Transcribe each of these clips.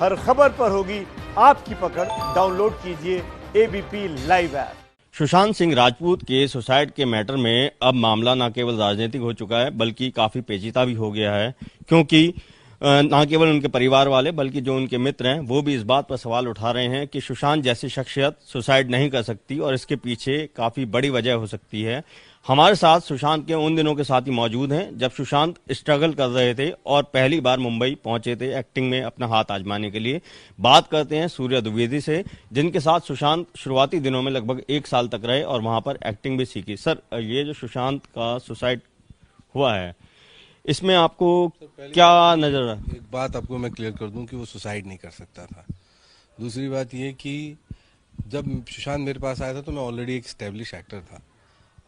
हर खबर पर होगी आपकी पकड़। डाउनलोड कीजिए ABP live app. Sushant Singh Rajput के सुसाइड के मैटर में अब मामला न केवल राजनीतिक हो चुका है बल्कि काफी पेचीदा भी हो गया है, क्योंकि न केवल उनके परिवार वाले बल्कि जो उनके मित्र हैं वो भी इस बात पर सवाल उठा रहे हैं कि सुशांत जैसी शख्सियत सुसाइड नहीं कर सकती और इसके पीछे काफी बड़ी वजह हो सकती है। हमारे साथ सुशांत के उन दिनों के साथी मौजूद हैं जब सुशांत स्ट्रगल कर रहे थे और पहली बार मुंबई पहुंचे थे एक्टिंग में अपना हाथ आजमाने के लिए। बात करते हैं सूर्या द्विवेदी से, जिनके साथ सुशांत शुरुआती दिनों में लगभग 1 साल तक रहे और वहां पर एक्टिंग भी सीखी। सर, ये जो सुशांत का सुसाइड हुआ है इसमें आपको क्या नजर है? एक बात आपको मैं क्लियर कर दूं कि वो सुसाइड नहीं कर सकता था। दूसरी बात ये कि जब सुशांत मेरे पास आया था तो मैं ऑलरेडी एक स्टेब्लिश एक्टर था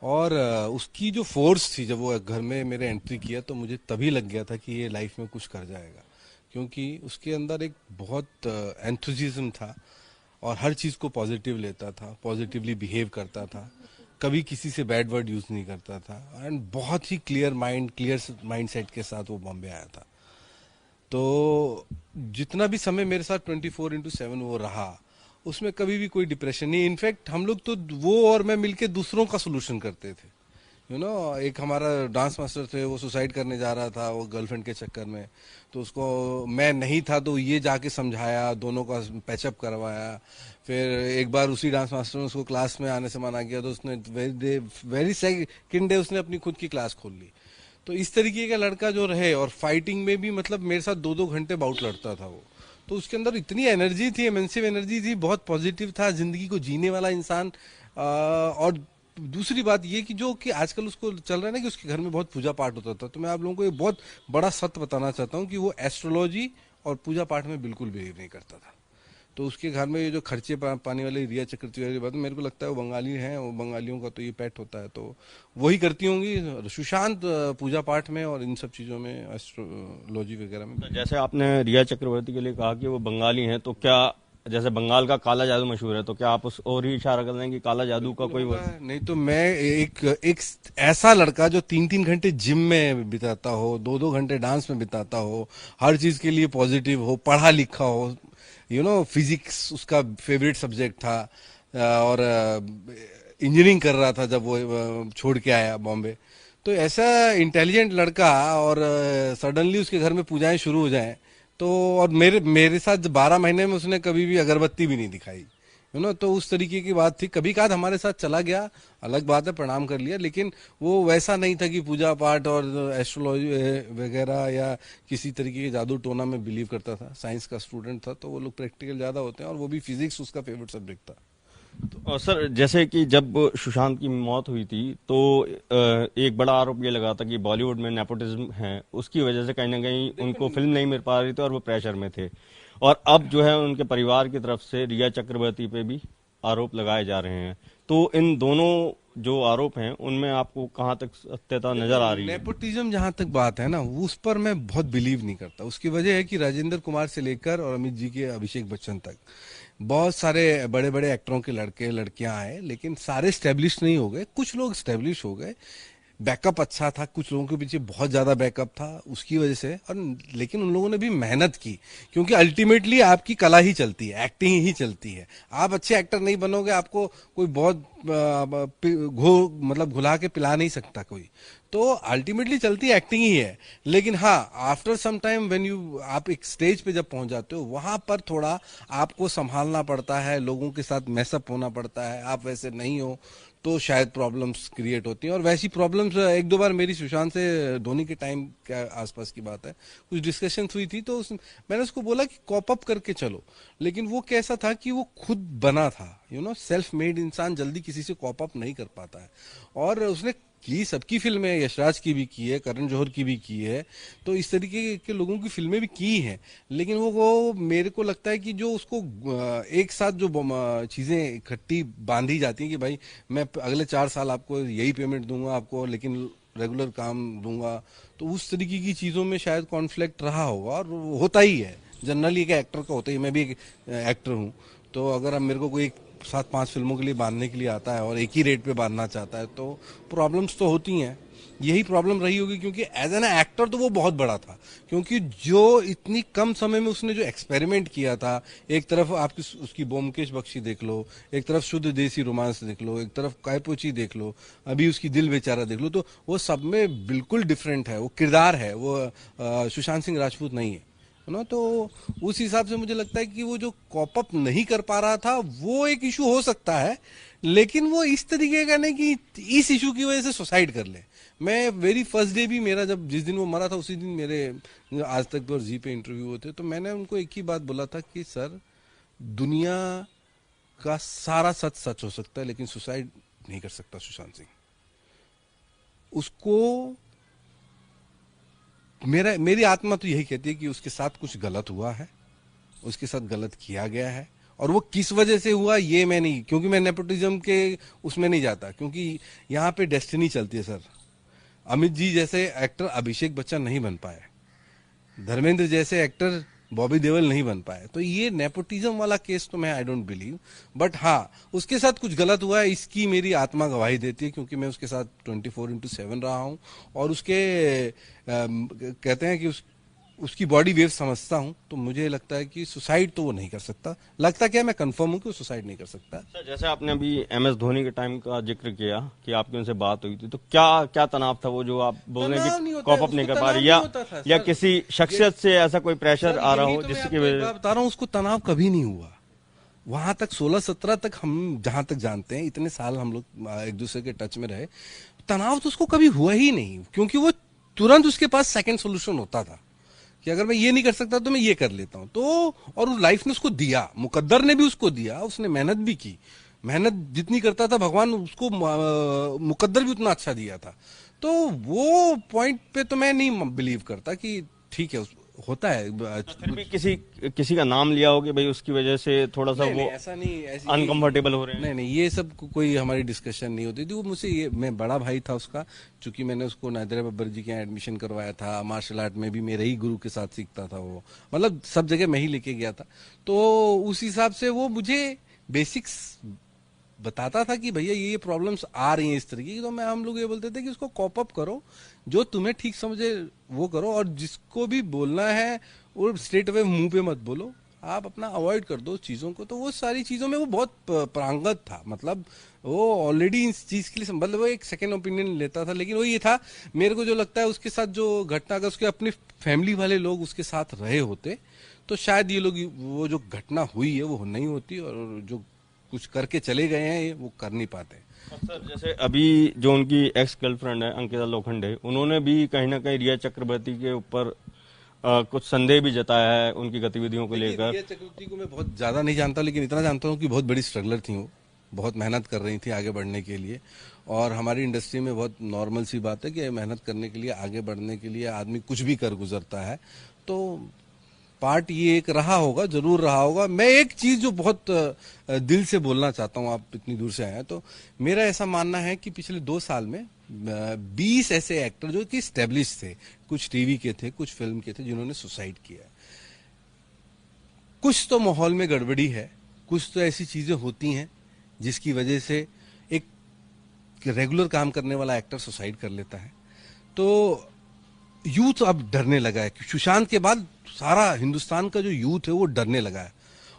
और उसकी जो फोर्स थी, जब वो घर में मेरे एंट्री किया तो मुझे तभी लग गया था कि ये लाइफ में कुछ कर जाएगा, क्योंकि उसके अंदर एक बहुत एंथुजिज्म था और हर चीज़ को पॉजिटिव लेता था, पॉजिटिवली बिहेव करता था, कभी किसी से बैड वर्ड यूज़ नहीं करता था एंड बहुत ही क्लियर माइंडसेट के साथ वो बॉम्बे आया था। तो जितना भी समय मेरे साथ 24/7 वो रहा, उसमें कभी भी कोई डिप्रेशन नहीं। इनफैक्ट हम लोग तो वो और मैं मिलके दूसरों का सोल्यूशन करते थे। एक हमारा डांस मास्टर थे, वो सुसाइड करने जा रहा था वो गर्लफ्रेंड के चक्कर में, तो उसको मैं नहीं था तो ये जाके समझाया, दोनों का पैचअप करवाया। फिर एक बार उसी डांस मास्टर ने उसको क्लास में आने से मना किया तो उसने वेरी सेकंड डे उसने अपनी खुद की क्लास खोल ली। तो इस तरीके का लड़का जो रहे, और फाइटिंग में भी मतलब मेरे साथ 2-2 घंटे बाउट लड़ता था वो। तो उसके अंदर इतनी एनर्जी थी, इमेंसिव एनर्जी थी, बहुत पॉजिटिव था, जिंदगी को जीने वाला इंसान। और दूसरी बात ये कि जो कि आजकल उसको चल रहा है ना कि उसके घर में बहुत पूजा पाठ होता था, तो मैं आप लोगों को एक बहुत बड़ा सत्य बताना चाहता हूँ कि वो एस्ट्रोलॉजी और पूजा पाठ में बिल्कुल बिलीव नहीं करता था। तो उसके घर में ये जो खर्चे पाने वाली रिया चक्रवर्ती वाली बात, मेरे को लगता है वो बंगाली हैं, वो बंगालियों का तो ये पेट होता है, तो वही करती होंगी। सुशांत पूजा पाठ में और इन सब चीज़ों में, एस्ट्रोलॉजी वगैरह में। जैसे आपने रिया चक्रवर्ती के लिए कहा कि वो बंगाली हैं, तो क्या जैसे बंगाल का काला जादू मशहूर है, तो क्या आप उस और ही इशारा कर रहे हैं कि काला जादू का कोई नहीं? तो मैं एक ऐसा लड़का जो 3-3 घंटे जिम में बिताता हो, 2-2 घंटे डांस में बिताता हो, हर चीज के लिए पॉजिटिव हो, पढ़ा लिखा हो, फिजिक्स उसका फेवरेट सब्जेक्ट था, और इंजीनियरिंग कर रहा था जब वो छोड़ के आया बॉम्बे। तो ऐसा इंटेलिजेंट लड़का, और सडनली उसके घर में पूजाएं शुरू हो जाएं, तो और मेरे साथ 12 महीने में उसने कभी भी अगरबत्ती भी नहीं दिखाई। तो उस तरीके की बात थी। कभी कभार हमारे साथ चला गया, अलग बात है, प्रणाम कर लिया, लेकिन वो वैसा नहीं था कि पूजा पाठ और एस्ट्रोलॉजी वगैरह या किसी तरीके के जादू टोना में बिलीव करता था। साइंस का स्टूडेंट था, तो वो लोग प्रैक्टिकल ज्यादा होते हैं, और वो भी फिजिक्स उसका फेवरेट सब्जेक्ट था। और सर, जैसे कि जब सुशांत की मौत हुई थी तो एक बड़ा आरोप ये लगा था कि बॉलीवुड में नेपोटिज्म है, उसकी वजह से कहीं ना कहीं उनको फिल्म नहीं मिल पा रही थी और वो प्रेशर में थे। और अब जो है उनके परिवार की तरफ से रिया चक्रवर्ती पे भी आरोप लगाए जा रहे हैं। तो इन दोनों जो आरोप हैं उनमें आपको कहाँ तक सत्यता नजर आ रही है? नेपोटिज्म जहां तक बात है ना, उस पर मैं बहुत बिलीव नहीं करता। उसकी वजह है कि राजेंद्र कुमार से लेकर और अमित जी के अभिषेक बच्चन तक बहुत सारे बड़े बड़े एक्टरों के लड़के लड़कियां आए, लेकिन सारे स्टैब्लिश नहीं हो गए। कुछ लोग स्टैब्लिश हो गए, बैकअप अच्छा था, कुछ लोगों के पीछे बहुत ज्यादा बैकअप था उसकी वजह से, और लेकिन उन लोगों ने भी मेहनत की, क्योंकि अल्टीमेटली आपकी कला ही चलती है, एक्टिंग ही चलती है। आप अच्छे एक्टर नहीं बनोगे, आपको कोई बहुत मतलब घुला के पिला नहीं सकता कोई। तो अल्टीमेटली चलती एक्टिंग ही है। लेकिन हाँ, आफ्टर सम टाइम व्हेन आप एक स्टेज पे जब पहुंच जाते हो, वहां पर थोड़ा आपको संभालना पड़ता है, लोगों के साथ मैसअप होना पड़ता है। आप वैसे नहीं हो तो शायद प्रॉब्लम्स क्रिएट होती हैं, और वैसी प्रॉब्लम्स 1-2 बार मेरी सुशांत से धोनी के टाइम के आसपास की बात है, कुछ डिस्कशन हुई थी, तो मैंने उसको बोला कि कॉप अप करके चलो। लेकिन वो कैसा था कि वो खुद बना था, सेल्फ मेड इंसान जल्दी किसी से कॉप अप नहीं कर पाता है। और उसने की सबकी फिल्में, यशराज की भी की है, करण जौहर की भी की है, तो इस तरीके के लोगों की फिल्में भी की हैं। लेकिन वो मेरे को लगता है कि जो उसको एक साथ जो चीजें इकट्ठी बांधी जाती हैं कि भाई मैं अगले 4 साल आपको यही पेमेंट दूंगा आपको, लेकिन रेगुलर काम दूंगा, तो उस तरीके की चीजों में शायद कॉन्फ्लिक्ट रहा होगा, और होता ही है जनरली, एक एक्टर का होता ही। मैं भी एक एक्टर हूँ, तो अगर अब मेरे को कोई 7-5 फिल्मों के लिए बांधने के लिए आता है और एक ही रेट पे बांधना चाहता है, तो प्रॉब्लम्स तो होती हैं। यही प्रॉब्लम रही होगी, क्योंकि एज एन एक्टर तो वो बहुत बड़ा था, क्योंकि जो इतनी कम समय में उसने जो एक्सपेरिमेंट किया था, एक तरफ आपकी उसकी ब्योमकेश बख्शी देख लो, एक तरफ शुद्ध देसी रोमांस देख लो, एक तरफ कायपोची देख लो, अभी उसकी दिल बेचारा देख लो, तो वो सब में बिल्कुल डिफरेंट है, वो किरदार है, वो सुशांत सिंह राजपूत नहीं है ना। तो उस हिसाब से मुझे लगता है कि वो जो कॉप अप नहीं कर पा रहा था वो एक इशू हो सकता है, लेकिन वो इस तरीके का नहीं कि इस इशू की वजह से सुसाइड कर ले। मैं वेरी फर्स्ट डे भी मेरा, जब जिस दिन वो मरा था उसी दिन मेरे आज तक पर जी पे इंटरव्यू होते, तो मैंने उनको एक ही बात बोला था कि सर, दुनिया का सारा सच सच हो सकता है, लेकिन सुसाइड नहीं कर सकता सुशांत सिंह। उसको मेरी आत्मा तो यही कहती है कि उसके साथ कुछ गलत हुआ है, उसके साथ गलत किया गया है, और वो किस वजह से हुआ ये मैं नहीं, क्योंकि मैं नेपोटिज्म के उसमें नहीं जाता, क्योंकि यहाँ पे डेस्टिनी चलती है सर। अमित जी जैसे एक्टर अभिषेक बच्चन नहीं बन पाए, धर्मेंद्र जैसे एक्टर बॉबी देओल नहीं बन पाए, तो ये नेपोटिज्म वाला केस तो मैं आई डोंट बिलीव। बट हाँ, उसके साथ कुछ गलत हुआ है, इसकी मेरी आत्मा गवाही देती है, क्योंकि मैं उसके साथ 24/7 रहा हूँ, और उसके कहते हैं कि उसकी बॉडी वेव समझता हूं, तो मुझे लगता है कि सुसाइड तो वो नहीं कर सकता। लगता क्या, मैं कंफर्म हूं कि वो सुसाइड नहीं कर सकता। सर, जैसे आपने अभी एमएस धोनी के टाइम का जिक्र किया कि आपकी उनसे बात हुई थी, तो क्या क्या तनाव था वो जो आप बोल रहे हैं कि कॉप अप नहीं कर पा रही, या किसी शख्सियत से ऐसा कोई प्रेशर आ रहा हो जिसकी वजह? बता रहा हूँ, उसको तनाव कभी नहीं हुआ। वहां तक 16-17 तक हम जहां तक जानते हैं, इतने साल हम लोग एक दूसरे के टच में रहे, तनाव तो उसको कभी हुआ ही नहीं, क्योंकि वो तुरंत उसके पास सेकंड सोल्यूशन होता था कि अगर मैं ये नहीं कर सकता तो मैं ये कर लेता हूं। तो और लाइफ ने उसको दिया, मुकद्दर ने भी उसको दिया, उसने मेहनत भी की, मेहनत जितनी करता था भगवान उसको मुकद्दर भी उतना अच्छा दिया था। तो वो पॉइंट पे तो मैं नहीं बिलीव करता कि ठीक है, होता है। फिर भी किसी का नाम लिया हो कि भाई उसकी वजह से थोड़ा सा वो ऐसा नहीं, अनकंफर्टेबल हो रहे हैं? नहीं, ये सब कोई हमारी डिस्कशन नहीं होती थी। वो मुझसे, ये मैं बड़ा भाई था उसका, चूंकि मैंने उसको नादिरा बब्बर जी के यहाँ एडमिशन करवाया था, मार्शल आर्ट में भी मेरे ही गुरु के साथ सीखता था वो, मतलब सब जगह मैं ही लेके गया था। तो उस हिसाब से वो मुझे बेसिक्स बताता था कि भैया ये प्रॉब्लम्स आ रही हैं इस तरीके की, तो हम लोग ये बोलते थे कि उसको कॉप अप करो, जो तुम्हें ठीक समझे वो करो, और जिसको भी बोलना है वो स्ट्रेट अवे मुंह पे मत बोलो, आप अपना अवॉइड कर दो चीज़ों को। तो वो सारी चीज़ों में वो बहुत प्रांगत था, मतलब वो ऑलरेडी इस चीज़ के लिए, मतलब वो एक सेकेंड ओपिनियन लेता था। लेकिन वो ये था, मेरे को जो लगता है उसके साथ जो घटना, अगर उसके अपनी फैमिली वाले लोग उसके साथ रहे होते तो शायद ये लोग, वो जो घटना हुई है वो नहीं होती, और जो कुछ करके चले गए हैं वो कर नहीं पाते। सर, जैसे अभी जो उनकी एक्स गर्लफ्रेंड है अंकिता लोखंडे, उन्होंने भी कहीं ना कहीं रिया चक्रवर्ती के ऊपर कुछ संदेह भी जताया है उनकी गतिविधियों को लेकर। रिया चक्रवर्ती को मैं बहुत ज्यादा नहीं जानता, लेकिन इतना जानता हूँ कि बहुत बड़ी स्ट्रगलर थी वो, बहुत मेहनत कर रही थी आगे बढ़ने के लिए, और हमारी इंडस्ट्री में बहुत नॉर्मल सी बात है कि मेहनत करने के लिए, आगे बढ़ने के लिए आदमी कुछ भी कर गुजरता है। तो पार्ट ये एक रहा होगा, जरूर रहा होगा। मैं एक चीज जो बहुत दिल से बोलना चाहता हूँ, आप इतनी दूर से आए हैं, तो मेरा ऐसा मानना है कि पिछले 2 साल में 20 ऐसे एक्टर जो कि स्टैब्लिश थे, कुछ टीवी के थे, कुछ फिल्म के थे, जिन्होंने सुसाइड किया। कुछ तो माहौल में गड़बड़ी है, कुछ तो ऐसी चीजें होती हैं जिसकी वजह से एक रेगुलर काम करने वाला एक्टर सुसाइड कर लेता है। तो यूथ अब डरने लगा है कि सुशांत के बाद सारा हिंदुस्तान का जो यूथ है वो डरने लगा है,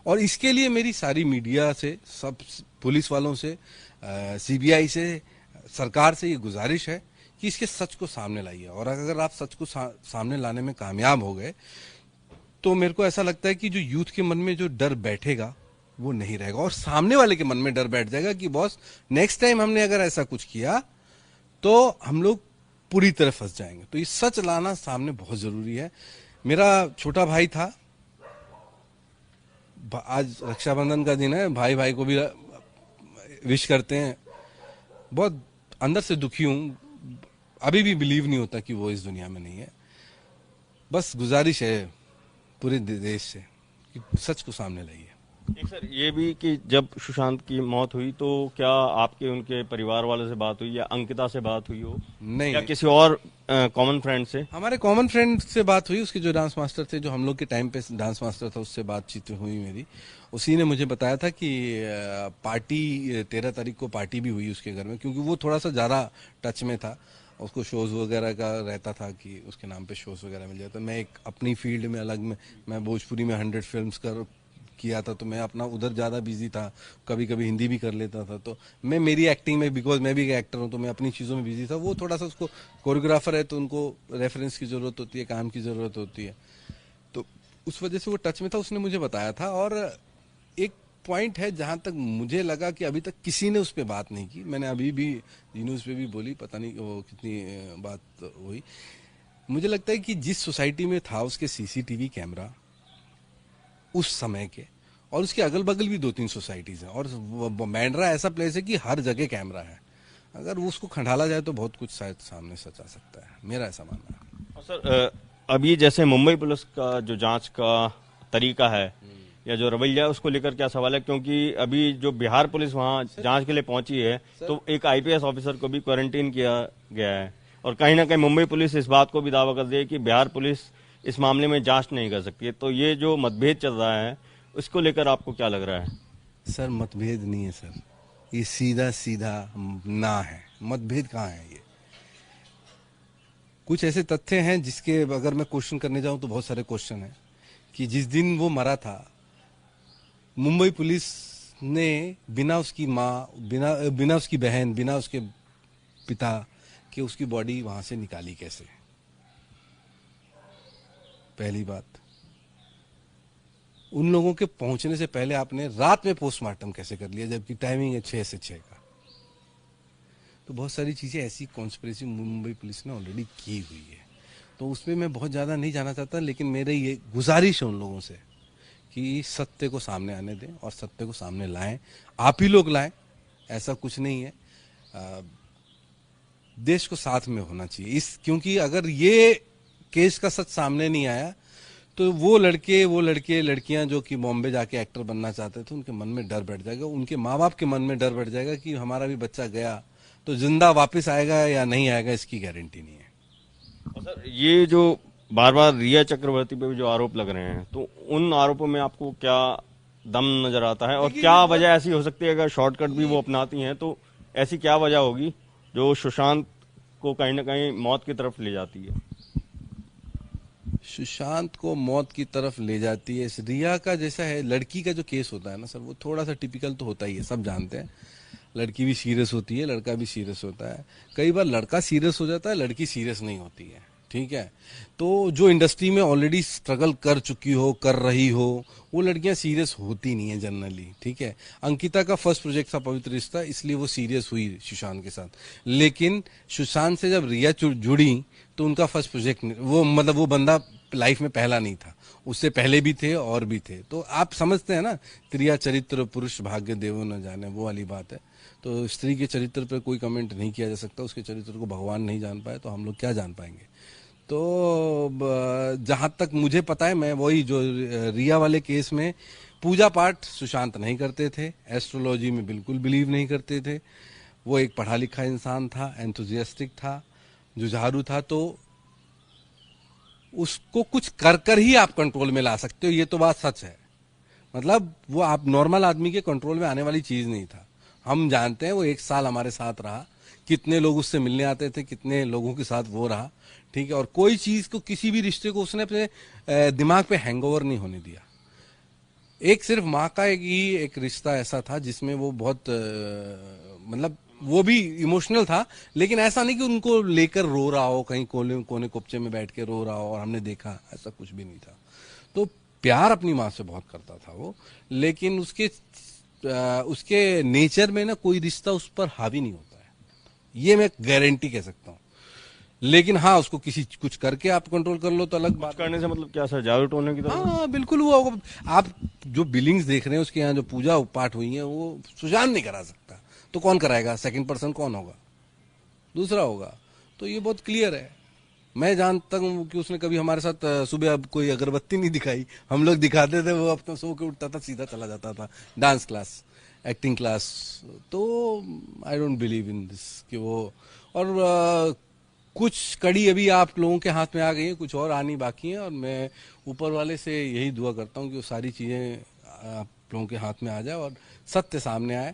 और इसके लिए मेरी सारी मीडिया से, सब पुलिस वालों से, सीबीआई से, सरकार से ये गुजारिश है कि इसके सच को सामने लाइए। और अगर आप सच को सामने लाने में कामयाब हो गए तो मेरे को ऐसा लगता है कि जो यूथ के मन में जो डर बैठेगा वो नहीं रहेगा, और सामने वाले के मन में डर बैठ जाएगा कि बॉस नेक्स्ट टाइम हमने अगर ऐसा कुछ किया तो हम लोग पूरी तरह फंस जाएंगे। तो ये सच लाना सामने बहुत जरूरी है। मेरा छोटा भाई था, आज रक्षाबंधन का दिन है, भाई भाई को भी विश करते हैं। बहुत अंदर से दुखी हूं, अभी भी बिलीव नहीं होता कि वो इस दुनिया में नहीं है। बस गुजारिश है पूरे देश से कि सच को सामने लाइए। एक सर ये भी कि जब सुशांत की मौत हुई तो क्या आपके उनके परिवार वालों से बात हुई या अंकिता से बात हुई हो नहीं, या किसी और कॉमन फ्रेंड से? हमारे कॉमन फ्रेंड से बात हुई, उसके जो डांस मास्टर थे, जो हम लोग के टाइम पे डांस मास्टर था, उससे बातचीत हुई मेरी। उसी ने मुझे बताया था कि पार्टी 13 तारीख को पार्टी भी हुई उसके घर में, क्योंकि वो थोड़ा सा ज़्यादा टच में था, उसको शोज़ वगैरह का रहता था कि उसके नाम पे शोज़ वगैरह मिल जाता। मैं एक अपनी फील्ड में अलग में, मैं भोजपुरी में 100 फिल्म्स कर किया था, तो मैं अपना उधर ज़्यादा बिजी था, कभी कभी हिंदी भी कर लेता था। तो मैं मेरी एक्टिंग में, बिकॉज मैं भी एक एक्टर हूँ, तो मैं अपनी चीज़ों में बिजी था। वो थोड़ा सा, उसको कोरियोग्राफर है तो उनको रेफरेंस की ज़रूरत होती है, काम की ज़रूरत होती है, तो उस वजह से वो टच में था। उसने मुझे बताया था। और एक पॉइंट है जहां तक मुझे लगा कि अभी तक किसी ने उस पर बात नहीं की, मैंने अभी भी न्यूज़ पे भी बोली, पता नहीं वो कितनी बात हुई। मुझे लगता है कि जिस सोसाइटी में था उसके सीसीटीवी कैमरा उस समय के, और उसके अगल बगल भी 2-3 सोसाइटीज हैं, और बैंड्रा ऐसा प्लेस है कि हर जगह कैमरा है। अगर वो उसको खंडाला जाए तो बहुत कुछ शायद सामने सच आ सकता है, मेरा ऐसा मानना है। और सर अभी जैसे मुंबई पुलिस का जो जांच का तरीका है या जो रवैया है उसको लेकर क्या सवाल है, क्योंकि अभी जो बिहार पुलिस वहां जांच के लिए पहुंची है तो एक आईपीएस ऑफिसर को भी क्वारंटीन किया गया है, और कहीं ना कहीं मुंबई पुलिस इस बात को भी दावा कर रही है कि बिहार पुलिस इस मामले में जांच नहीं कर सकती है। तो ये जो मतभेद चल रहा है उसको लेकर आपको क्या लग रहा है? सर मतभेद नहीं है सर, ये सीधा सीधा ना है। मतभेद कहाँ है? ये कुछ ऐसे तथ्य हैं जिसके अगर मैं क्वेश्चन करने जाऊं तो बहुत सारे क्वेश्चन हैं। कि जिस दिन वो मरा था, मुंबई पुलिस ने बिना उसकी माँ, बिना उसकी बहन, बिना उसके पिता के उसकी बॉडी वहां से निकाली कैसे? पहली बात। उन लोगों के पहुंचने से पहले आपने रात में पोस्टमार्टम कैसे कर लिया, जबकि टाइमिंग है 6 से 6 का? तो बहुत सारी चीजें ऐसी कॉन्स्पिरेसी मुंबई पुलिस ने ऑलरेडी की हुई है, तो उसमें मैं बहुत ज्यादा नहीं जाना चाहता। लेकिन मेरे ये गुजारिश है उन लोगों से कि सत्य को सामने आने दें और सत्य को सामने लाएं। आप ही लोग लाएं, ऐसा कुछ नहीं है। देश को साथ में होना चाहिए क्योंकि अगर ये केस का सच सामने नहीं आया तो वो लड़के लड़कियां जो कि बॉम्बे जाके एक्टर बनना चाहते थे, उनके मन में डर बैठ जाएगा, उनके माँ बाप के मन में डर बैठ जाएगा कि हमारा भी बच्चा गया तो जिंदा वापस आएगा या नहीं आएगा, इसकी गारंटी नहीं है। और सर ये जो बार बार रिया चक्रवर्ती पे भी जो आरोप लग रहे हैं, तो उन आरोपों में आपको क्या दम नजर आता है, और क्या वजह ऐसी हो सकती है अगर शॉर्टकट भी वो अपनाती हैं तो ऐसी क्या वजह होगी जो सुशांत को कहीं ना कहीं मौत की तरफ ले जाती है? सुशांत को मौत की तरफ ले जाती है, रिया का जैसा है, लड़की का जो केस होता है ना सर, वो थोड़ा सा टिपिकल तो होता ही है, सब जानते हैं। लड़की भी सीरियस होती है, लड़का भी सीरियस होता है। कई बार लड़का सीरियस हो जाता है, लड़की सीरियस नहीं होती है, ठीक है। तो जो इंडस्ट्री में ऑलरेडी स्ट्रगल कर चुकी हो, कर रही हो, वो लड़कियां सीरियस होती नहीं है जनरली, ठीक है। अंकिता का फर्स्ट प्रोजेक्ट था पवित्र रिश्ता, इसलिए वो सीरियस हुई सुशांत के साथ। लेकिन सुशांत से जब रिया जुड़ी तो उनका फर्स्ट प्रोजेक्ट, वो मतलब वो बंदा लाइफ में पहला नहीं था, उससे पहले भी थे और भी थे। तो आप समझते हैं ना, त्रिया चरित्र पुरुष भाग्य देवो न जाने, वो वाली बात है। तो स्त्री के चरित्र पर कोई कमेंट नहीं किया जा सकता, उसके चरित्र को भगवान नहीं जान पाए तो हम लोग क्या जान पाएंगे। तो जहां तक मुझे पता है, मैं वही जो रिया वाले केस में पूजा पाठ सुशांत नहीं करते थे, एस्ट्रोलॉजी में बिल्कुल बिलीव नहीं करते थे। वो एक पढ़ा लिखा इंसान था, एंथुजियास्टिक था, जुझारू था। तो उसको कुछ कर कर ही आप कंट्रोल में ला सकते हो, ये तो बात सच है। मतलब वो आप नॉर्मल आदमी के कंट्रोल में आने वाली चीज नहीं था। हम जानते हैं वो 1 साल हमारे साथ रहा, कितने लोग उससे मिलने आते थे, कितने लोगों के साथ वो रहा, ठीक है। और कोई चीज को, किसी भी रिश्ते को उसने अपने दिमाग पे हैंगओवर नहीं होने दिया। एक सिर्फ माँ का एक रिश्ता ऐसा था जिसमें वो बहुत मतलब वो भी इमोशनल था, लेकिन ऐसा नहीं कि उनको लेकर रो रहा हो, कहीं कोने कोपचे में बैठ के रो रहा हो और हमने देखा, ऐसा कुछ भी नहीं था। तो प्यार अपनी माँ से बहुत करता था वो, लेकिन उसके नेचर में ना कोई रिश्ता उस पर हावी नहीं होता है, ये मैं गारंटी कह सकता हूँ। लेकिन हाँ, उसको कुछ करके आप कंट्रोल कर लो तो अलग बात। करने से मतलब क्या सर, जादू टोने की तरह? हाँ बिल्कुल। वो आप जो बिलिंग्स देख रहे हैं, उसके यहाँ जो पूजा पाठ हुई है, वो सुशांत नहीं करा सकता, तो कौन कराएगा? सेकंड पर्सन कौन होगा? दूसरा होगा। तो ये बहुत क्लियर है। मैं जानता हूँ कि उसने कभी हमारे साथ सुबह अब कोई अगरबत्ती नहीं दिखाई, हम लोग दिखाते थे, वो अपना सो के उठता था, सीधा चला जाता था डांस क्लास, एक्टिंग क्लास। तो I don't believe in this कि वो, और कुछ कड़ी अभी आप लोगों के हाथ में आ गई है, कुछ और आनी बाकी है, और मैं ऊपर वाले से यही दुआ करता हूँ कि वो सारी चीज़ें आप लोगों के हाथ में आ जाए और सत्य सामने आए,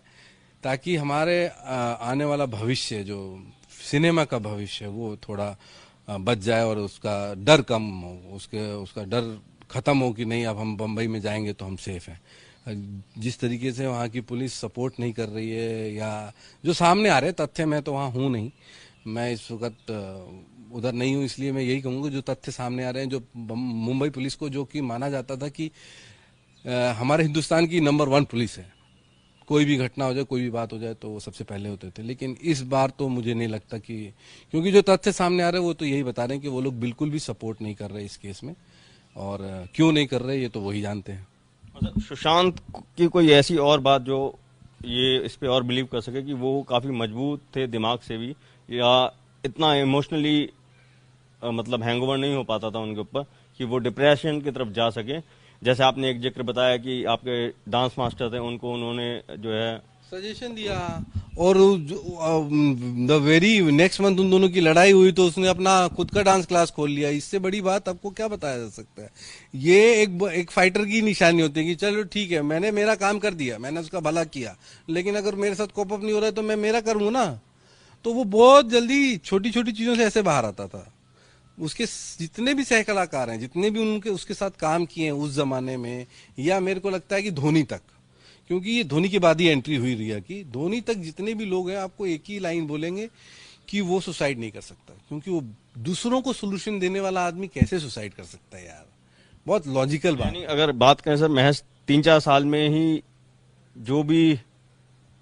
ताकि हमारे आने वाला भविष्य, जो सिनेमा का भविष्य है, वो थोड़ा बच जाए और उसका डर कम हो, उसका डर खत्म हो कि नहीं अब हम बम्बई में जाएंगे तो हम सेफ हैं। जिस तरीके से वहाँ की पुलिस सपोर्ट नहीं कर रही है, या जो सामने आ रहे तथ्य, मैं तो वहाँ हूँ नहीं, मैं इस वक्त उधर नहीं हूँ, इसलिए मैं यही कहूँगा जो तथ्य सामने आ रहे हैं, जो मुंबई पुलिस को जो कि माना जाता था कि हमारे हिंदुस्तान की नंबर 1 पुलिस है, कोई भी घटना हो जाए, कोई भी बात हो जाए तो वो सबसे पहले होते थे, लेकिन इस बार तो मुझे नहीं लगता कि, क्योंकि जो तथ्य सामने आ रहे हैं वो तो यही बता रहे हैं कि वो लोग बिल्कुल भी सपोर्ट नहीं कर रहे इस केस में, और क्यों नहीं कर रहे ये तो वही जानते हैं। अच्छा, सुशांत की कोई ऐसी और बात जो ये इस पे और बिलीव कर सके कि वो काफी मजबूत थे दिमाग से भी, या इतना इमोशनली मतलब हैंगओवर नहीं हो पाता था उनके ऊपर कि वो डिप्रेशन की तरफ जा सके? जैसे आपने एक जिक्र बताया कि आपके डांस मास्टर थे, उनको उन्होंने जो है सजेशन दिया, और द वेरी नेक्स्ट मंथ उन दोनों की लड़ाई हुई तो उसने अपना खुद का डांस क्लास खोल लिया। इससे बड़ी बात आपको क्या बताया जा सकता है? ये एक फाइटर की निशानी होती है कि चलो ठीक है, मैंने मेरा काम कर दिया, मैंने उसका भला किया, लेकिन अगर मेरे साथ कोप अप नहीं हो रहा है तो मैं मेरा करूँ ना। तो वो बहुत जल्दी छोटी छोटी चीजों से ऐसे बाहर आता था। उसके जितने भी सह कलाकार हैं, जितने भी उनके उसके साथ काम किए हैं उस जमाने में, या मेरे को लगता है कि धोनी तक, क्योंकि ये धोनी के बाद ही एंट्री हुई रिया की, धोनी तक जितने भी लोग हैं आपको एक ही लाइन बोलेंगे कि वो सुसाइड नहीं कर सकता, क्योंकि वो दूसरों को सोल्यूशन देने वाला आदमी कैसे सुसाइड कर सकता है यार? बहुत लॉजिकल बात। यानी अगर बात करें सर, महज 3-4 साल में ही जो भी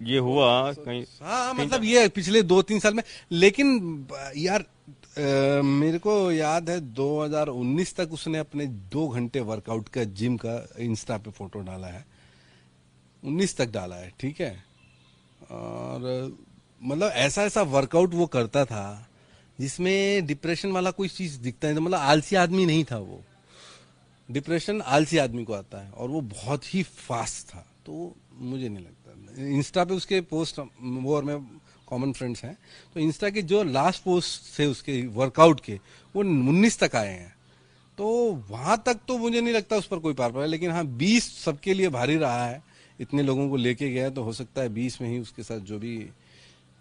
ये हुआ कहीं, हाँ मतलब ये पिछले 2-3 साल में, लेकिन यार मेरे को याद है 2019 तक उसने अपने 2 घंटे वर्कआउट का जिम का इंस्टा पे फोटो डाला है, 19 तक डाला है, ठीक है। और मतलब ऐसा ऐसा वर्कआउट वो करता था जिसमें डिप्रेशन वाला कोई चीज दिखता नहीं था, मतलब आलसी आदमी नहीं था वो। डिप्रेशन आलसी आदमी को आता है, और वो बहुत ही फास्ट था, तो मुझे नहीं लगता। इंस्टा पे उसके पोस्ट, वो और मैं कॉमन फ्रेंड्स हैं, तो इंस्टा के जो लास्ट पोस्ट थे उसके वर्कआउट के, वो 19 तक आए हैं, तो वहां तक तो मुझे नहीं लगता उस पर कोई पार पड़ा। लेकिन हाँ 20 सबके लिए भारी रहा है, इतने लोगों को लेके गया, तो हो सकता है 20 में ही उसके साथ जो भी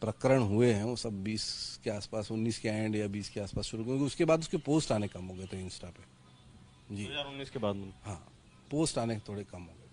प्रकरण हुए हैं वो सब 20 के आसपास, 19 के एंड या 20 के आसपास शुरू, क्योंकि उसके बाद उसके पोस्ट आने कम हो गए थे इंस्टा पे। जी 2019 के बाद में हाँ, पोस्ट आने थोड़े कम हो गए थे।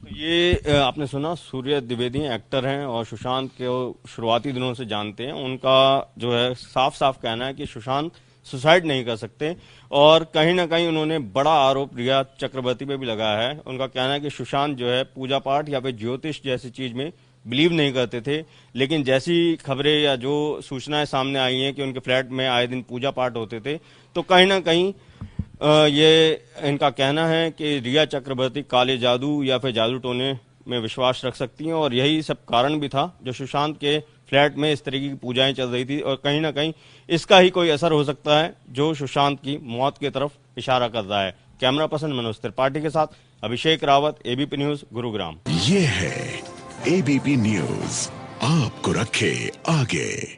तो ये आपने सुना, सूर्य द्विवेदी एक्टर हैं और सुशांत के शुरुआती दिनों से जानते हैं। उनका जो है साफ साफ कहना है कि सुशांत सुसाइड नहीं कर सकते, और कहीं ना कहीं उन्होंने बड़ा आरोप रिया चक्रवर्ती पे भी लगाया है। उनका कहना है कि सुशांत जो है पूजा पाठ या फिर ज्योतिष जैसी चीज में बिलीव नहीं करते थे, लेकिन जैसी खबरें या जो सूचनाएं सामने आई हैं कि उनके फ्लैट में आए दिन पूजा पाठ होते थे, तो कहीं ना कहीं ये इनका कहना है कि रिया चक्रवर्ती काले जादू या फिर जादू टोने में विश्वास रख सकती हैं, और यही सब कारण भी था जो सुशांत के फ्लैट में इस तरीके की पूजाएं चल रही थी, और कहीं ना कहीं इसका ही कोई असर हो सकता है जो सुशांत की मौत की तरफ इशारा कर रहा है। कैमरा पर्सन मनोज त्रिपाठी के साथ अभिषेक रावत, एबीपी न्यूज, गुरुग्राम। ये है एबीपी न्यूज, आपको रखे आगे।